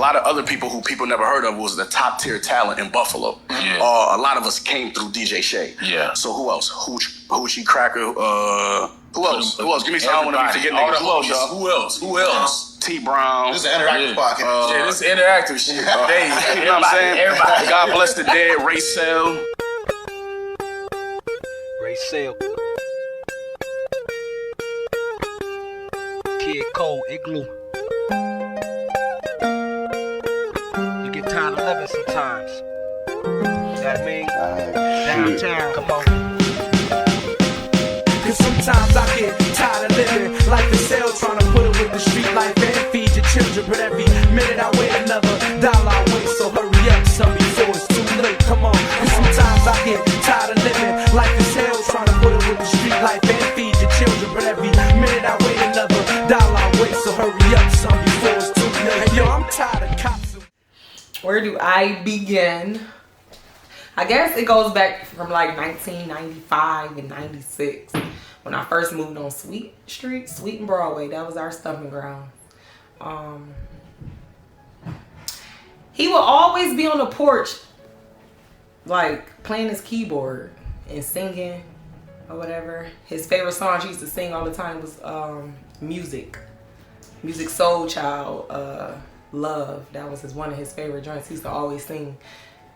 lot of other people who people never heard of was the top tier talent in Buffalo. Yeah. A lot of us came through DJ Shay. Yeah. So who else? Hoochie Cracker. Who else? Give me some. I don't want to be forgetting all niggas. the homies. Who else? T Brown. This is an interactive podcast. Yeah, this is interactive shit. You know what I'm saying? Everybody. God bless the dead. Raycel. Raycel. Kid Cole, Igloo. You get tired of living sometimes. You know what I mean? Downtown, come on. Cause sometimes I get tired of living like the cell, trying to put it with the street life and feed your children. But every minute I wait another dollar I waste, so hurry up, son, before it's too late. Come on. Cause sometimes I get tired of living like the cell, trying to put it with the street life and feed your children. But every minute I wait another dollar I waste, so hurry up, son, before it's too late. Yo, I'm tired of cops. Where do I begin? I guess it goes back from like 1995 and 96 when I first moved on Sweet and Broadway. That was our stomping ground. He would always be on the porch like playing his keyboard and singing or whatever. His favorite song he used to sing all the time was Music Soul Child, Love. That was one of his favorite joints. He used to always sing.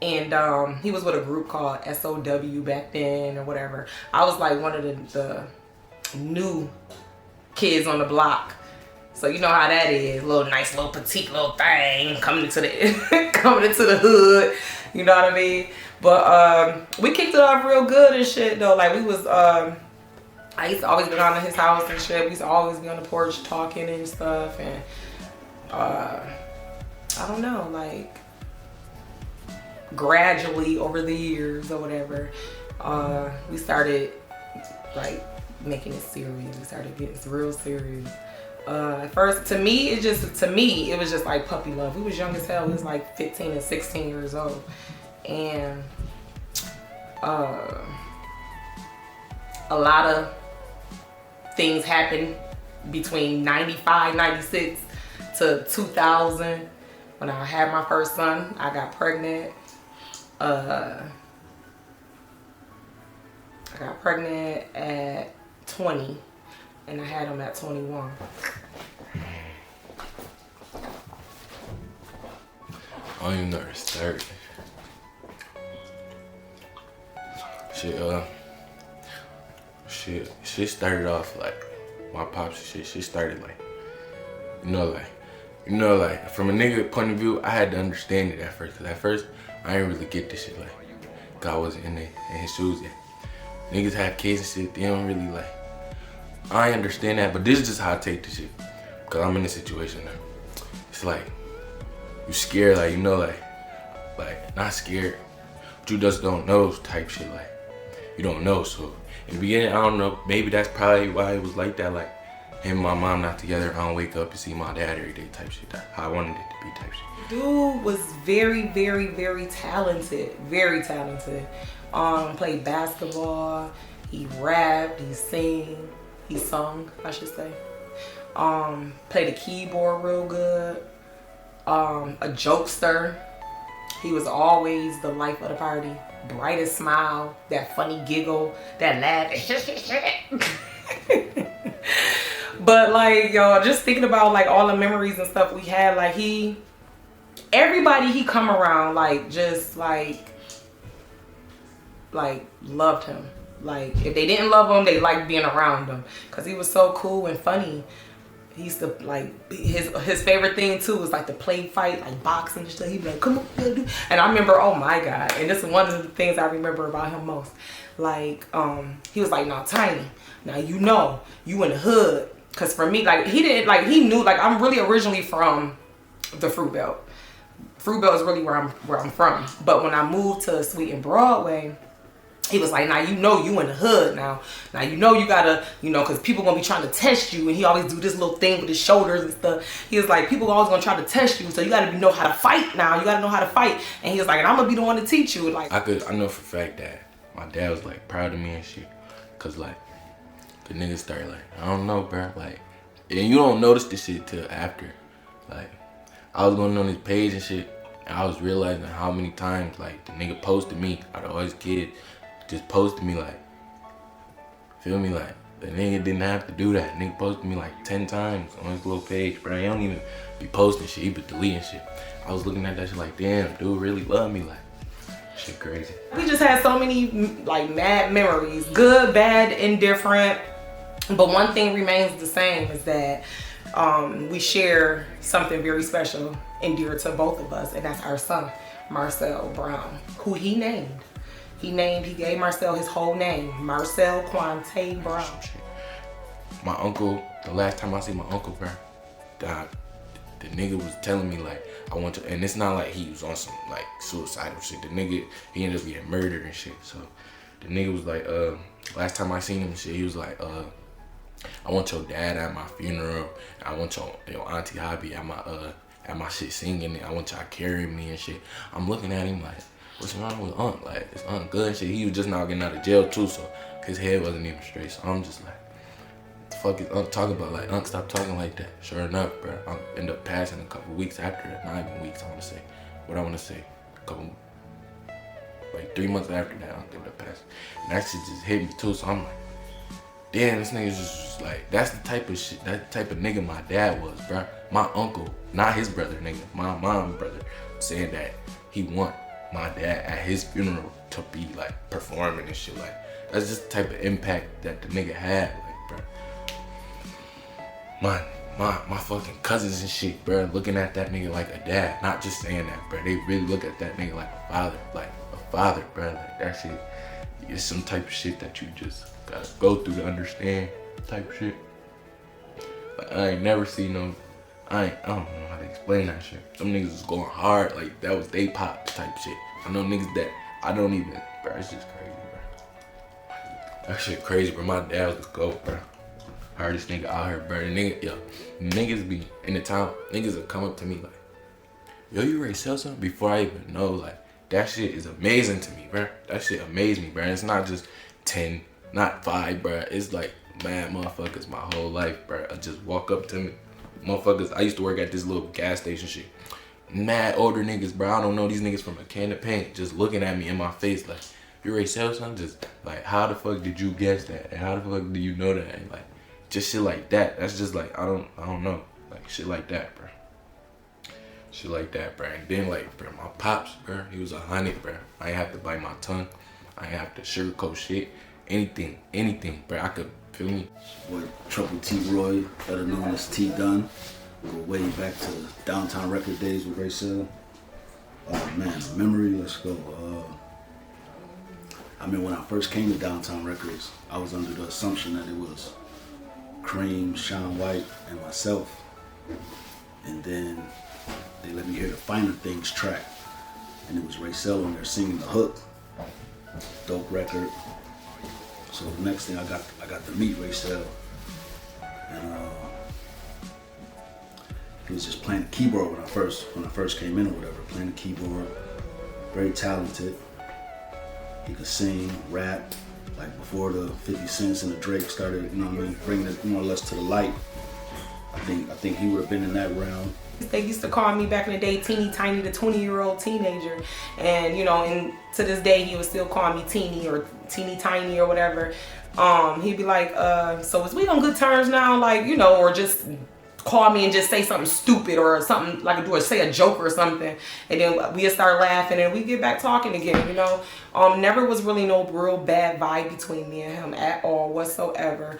And he was with a group called SOW back then or whatever. I was like one of the new kids on the block. So you know how that is. Nice little petite little thing coming into the hood. You know what I mean? But we kicked it off real good and shit though. Like we was I used to always go down to his house and shit. We used to always be on the porch talking and stuff, and I don't know, like gradually over the years or whatever, we started like making it serious. We started getting real serious. At first, to me, it was just like puppy love. We was young as hell. We was like 15 and 16 years old, and a lot of things happened between 95, 96 to 2000. When I had my first son, I got pregnant. I got pregnant at 20 and I had him at 21. I don't even know where to start. Shit started off like my pops and shit started like, like from a nigga point of view, I had to understand it at first. Cause at first, I didn't really get this shit, like, cause I wasn't in his shoes yet. Niggas have kids and shit, they don't really like, I understand that, but this is just how I take the shit. Cause I'm in this situation now. It's like, you scared, like, like not scared, but you just don't know type shit, like, you don't know. So in the beginning, I don't know, maybe that's probably why it was like that, like, him and my mom not together, I don't wake up and see my dad every day type shit. That's how I wanted it to be type shit. Dude was very, very, very talented. Very talented. Played basketball, he rapped, he sung, I should say. Played the keyboard real good. A jokester. He was always the life of the party. Brightest smile, that funny giggle, that laugh. But like, y'all, just thinking about like all the memories and stuff we had, like everybody he come around, like just like loved him. Like if they didn't love him, they liked being around him because he was so cool and funny. He used to like his favorite thing too was like to play fight, like boxing and stuff. He'd be like, come on, dude. And I remember, oh my God, and this is one of the things I remember about him most. Like he was like, now Tiny, now you in the hood. Cause for me, like he knew, like I'm really originally from the Fruit Belt. Fruit Belt is really where I'm from. But when I moved to Sweet and Broadway, he was like, now you in the hood now. Now you gotta, cause people gonna be trying to test you, and he always do this little thing with his shoulders and stuff. He was like, people always gonna try to test you, so you gotta know how to fight now. You gotta know how to fight. And he was like, and I'm gonna be the one to teach you. Like I know for a fact that my dad was like proud of me and shit. Cause like the niggas started like, I don't know, bro. Like, and you don't notice this shit till after. Like, I was going on his page and shit, and I was realizing how many times like the nigga posted me out of all his kids, just posted me like, feel me, like the nigga didn't have to do that. Nigga posted me like 10 times on his little page, bro. He don't even be posting shit, he be deleting shit. I was looking at that shit like, damn, dude really love me, like, shit crazy. We just had so many like mad memories, good, bad, indifferent. But one thing remains the same is that we share something very special and dear to both of us, and that's our son, Marcel Brown, who he named. He gave Marcel his whole name, Marcel Quante Brown. My uncle, the last time I see my uncle, bro, the nigga was telling me like, I want to, and it's not like he was on some like suicidal shit. The nigga, he ended up getting murdered and shit. So the nigga was like, last time I seen him and shit, he was like, I want your dad at my funeral. I want your auntie Hobby at my shit singing. I want y'all carrying me and shit. I'm looking at him like, what's wrong with Unc? Like, is Unc good and shit? He was just now getting out of jail too, so his head wasn't even straight. So I'm just like, what the fuck is Unc talking about? Like, Unc, stop talking like that. Sure enough, bro, Unc ended up passing a couple weeks after that. Not even weeks, I want to say. What I want to say, like 3 months after that, Unc ended up passing. And that shit just hit me too, so I'm like, damn, this nigga's just like, that's the type of shit, that type of nigga my dad was, bro. My uncle, not his brother, nigga, my mom's brother, saying that he want my dad at his funeral to be like performing and shit. Like, that's just the type of impact that the nigga had, like, bro. My fucking cousins and shit, bro, looking at that nigga like a dad, not just saying that, bro. They really look at that nigga like a father, bro. Like, that shit is some type of shit that you just gotta go through to understand, type shit. Like, I ain't never seen no, I don't know how to explain that shit. Some niggas was going hard, like that was they pop type shit. I know niggas that I don't even, bro, it's just crazy, bro. That shit crazy, bro. My dad was the GOAT, bro. Hardest nigga out here, bro. The nigga, yo, niggas be in the town, niggas will come up to me like, yo, you Raycel something? Before I even know, like, that shit is amazing to me, bro. That shit amazed me, bro. It's not just 10, not 5, bro. It's like mad motherfuckers my whole life, bro. I just walk up to me. Motherfuckers, I used to work at this little gas station shit. Mad older niggas, bro. I don't know these niggas from a can of paint, just looking at me in my face like, you Raycel something? Just like, how the fuck did you guess that? And how the fuck do you know that? And like, just shit like that. That's just like, I don't know. Like, shit like that, bro. Shit like that, bro. And then like, bro, my pops, bro, he was 100, bro. I ain't have to bite my tongue. I ain't have to sugarcoat shit. Anything, bro. I could, feel me? Boy, Trouble T. Roy, better known as T. Dunn. Go way back to Downtown Record days with Raycel. Oh man, memory, let's go. I mean, when I first came to Downtown Records, I was under the assumption that it was Cream, Sean White, and myself. And then they let me hear the Finer Things track. And it was Raycel on there singing the hook. Dope record. So the next thing I got to meet Raycel. And he was just playing the keyboard when I first came in or whatever, playing the keyboard. Very talented. He could sing, rap, like before the 50 Cents and the Drake started, you know what I mean, bringing it more or less to the light. I think he would have been in that realm. They used to call me back in the day teeny tiny, the 20-year-old teenager. And you know, and to this day he would still call me teeny or teeny tiny or whatever. He'd be like, so is we on good terms now? Like, you know, or just call me and just say something stupid or something like say a joke or something, and then we'd start laughing and we get back talking again, you know. Never was really no real bad vibe between me and him at all whatsoever.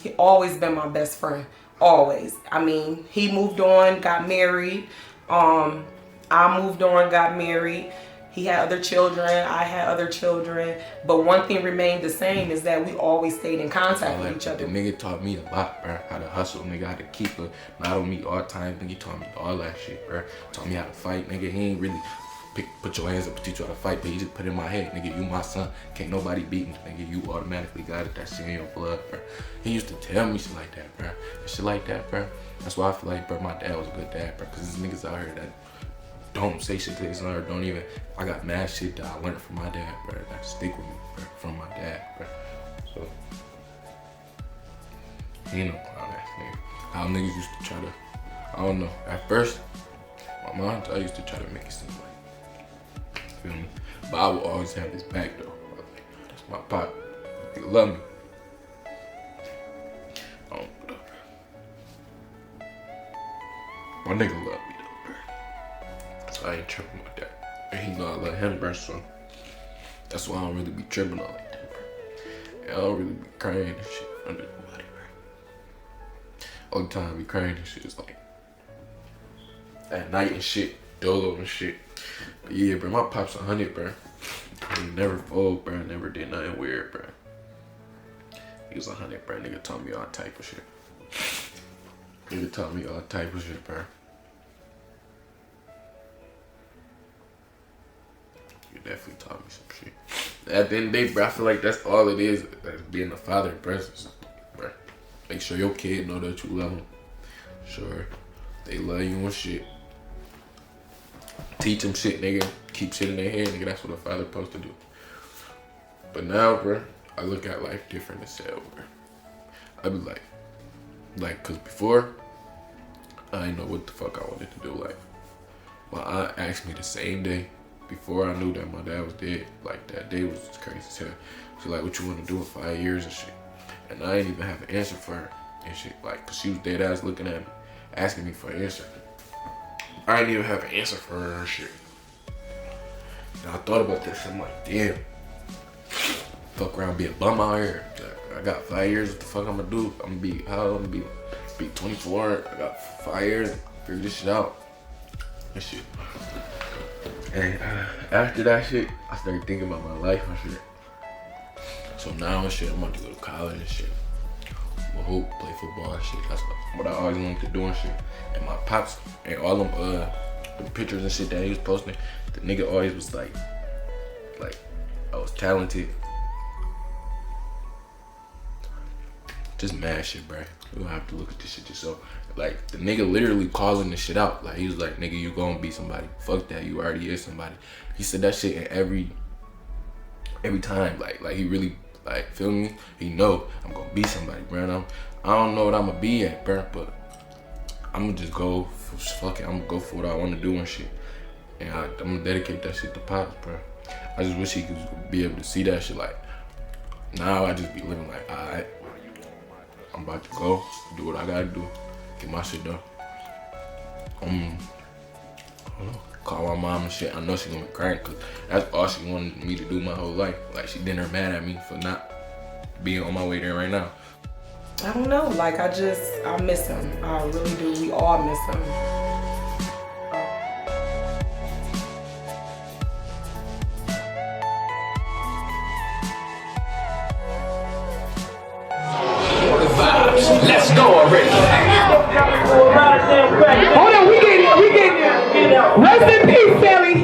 He always been my best friend, always. I mean, he moved on, got married. I moved on, got married. He had other children, I had other children, but one thing remained the same is that we always stayed in contact with each other. The nigga taught me a lot, bro. How to hustle, nigga, how to keep it. Not on me all the time, nigga. He taught me all that shit, bro. Taught me how to fight, nigga. He ain't really put your hands up to teach you how to fight, but he just put in my head, nigga, you my son. Can't nobody beat me, nigga. You automatically got it. That shit in your blood, bro. He used to tell me shit like that, bro. And shit like that, bro. That's why I feel like, bro, my dad was a good dad, bro. Because there's niggas out here that don't say shit to his son or don't even. I got mad shit that I learned from my dad, bro. That stick with me, bro, from my dad, bro. So, he ain't no clown ass nigga. How niggas used to try to, I don't know. At first, my mom, I used to try to make it seem like, feel me? But I would always have his back though. I was like, that's my pop. He love me. I don't know, bro. My nigga love me though, bro. So I ain't tripping with that. And he know I love him, bro, so that's why I don't really be tripping on like that, bro. And I don't really be crying and shit under nobody, bro. All the time I be crying and shit is like at night and shit, dolo and shit. But yeah, bro, my pop's 100, bro. He never fold, bro. Never did nothing weird, bro. He was 100, bro. Nigga taught me all type of shit. Nigga taught me all type of shit, bro. You definitely taught me some shit. At the end of the day, bro, I feel like that's all it is, like being a father in presence, bro. Make sure your kid know that you love them. Sure, they love you and shit. Teach them shit, nigga. Keep shit in their head, nigga. That's what a father's supposed to do. But now, bro, I look at life different as hell, bro. I be like, cause before, I didn't know what the fuck I wanted to do. Like, my aunt asked me the same day, before I knew that my dad was dead. Like, that day was crazy as hell. She like, what you want to do in 5 years and shit? And I didn't even have an answer for her and shit. Like, cause she was dead ass looking at me, asking me for an answer. I didn't even have an answer for her and shit. And I thought about this. I'm like, damn. Fuck around, be a bum out here. I got 5 years. What the fuck I'm gonna do? I'm gonna be, how old? I'm gonna be 24. I got 5 years. Figure this shit out. And shit. And after that shit, I started thinking about my life and shit. So now and shit, I'm about to go to college and shit. I'm gonna hoop, play football and shit. That's what I always wanted to do and shit. And my pops and all them the pictures and shit that he was posting, the nigga always was like I was talented. Just mad shit, bro. You don't have to look at this shit yourself. Like, the nigga literally calling this shit out. Like, he was like, nigga, you gonna be somebody. Fuck that, you already is somebody. He said that shit in every time. Like he really, like, feel me? He know I'm gonna be somebody, bro. I don't know what I'm gonna be at, bro, but I'm gonna just go, fuck it, I'm gonna go for what I wanna do and shit. And I'm gonna dedicate that shit to Pops, bro. I just wish he could be able to see that shit. Like, now I just be living like, alright, I'm about to go, do what I gotta do, get my shit done. Call my mom and shit. I know she gonna be crying because that's all she wanted me to do my whole life. Like, she dinner mad at me for not being on my way there right now. I don't know, like I miss him. I really do. We all miss him. Let's go already. Hold on, we getting rest in peace, Sally.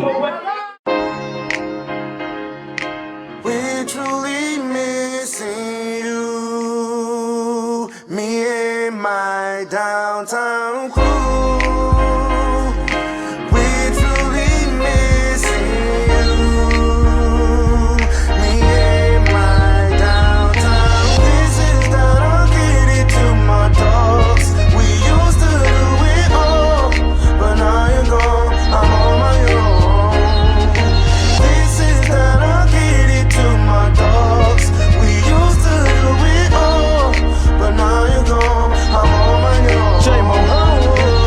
We're truly missing you, me and my downtown crew. We're truly missing you, me and my downtown. This is that I'll get it to my dogs. We used to do it all, but now you're gone, I'm on my own. This is that I'll get it to my dogs. We used to do it all, but now you're gone, I'm on my own. J-Mo.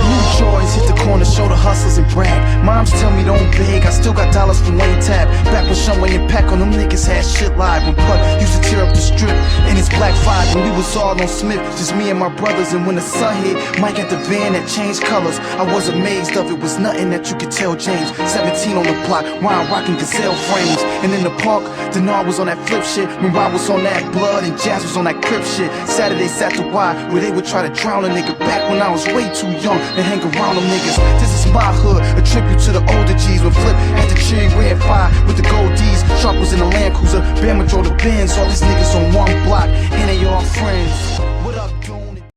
New joys hit the corner, show the hustlers and brag. Moms tell me don't beg, I still got dollars from Wayne Tab. Back when Shumway and Pack on them niggas had shit live. When Put used to tear up the strip in his black 5. When we was all on Smith, just me and my brothers. And when the sun hit, Mike at the band that changed colors. I was amazed of it, was nothing that you could tell James. 17 on the block, Ryan rocking Gazelle frames. And in the park, Denard was on that flip shit. Mariah was on that blood and Jazz was on that crip shit. Saturdays at the Y, where they would try to drown a nigga. Back when I was way too young to hang around them niggas. This is my hood, a tribute to the older G's. When Flip had the cherry red 5 with the gold D's. Sharp was in the Land Cruiser, Bama drove the Benz. All these niggas on one block, and they all friends.